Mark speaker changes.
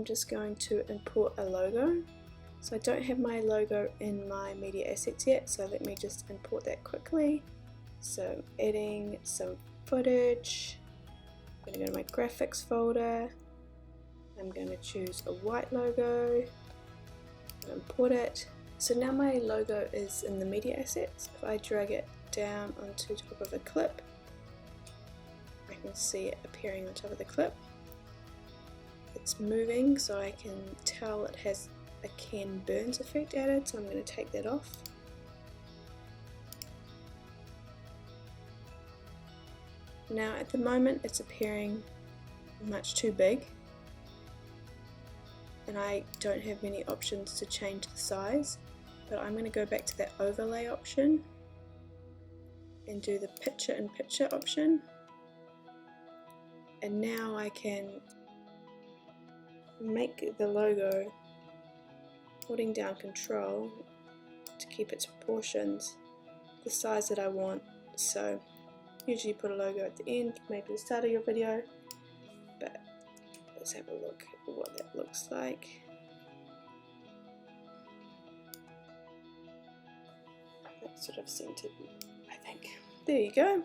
Speaker 1: I'm just going to import a logo. So I don't have my logo in my media assets yet, so let me just import that quickly. So adding some footage, I'm going to go to my graphics folder, I'm going to choose a white logo, import it. So now my logo is in the media assets. If I drag it down onto top of a clip, I can see it appearing on top of the clip. It's moving, so I can tell it has a Ken Burns effect added, so I'm going to take that off. Now at the moment it's appearing much too big, and I don't have many options to change the size, but I'm going to go back to that overlay option and do the picture in picture option, and now I can make the logo, holding down Control to keep its proportions the size that I want. So usually put a logo at the end, maybe the start of your video, but let's have a look at what that looks like. That's sort of centered, I think. There you go.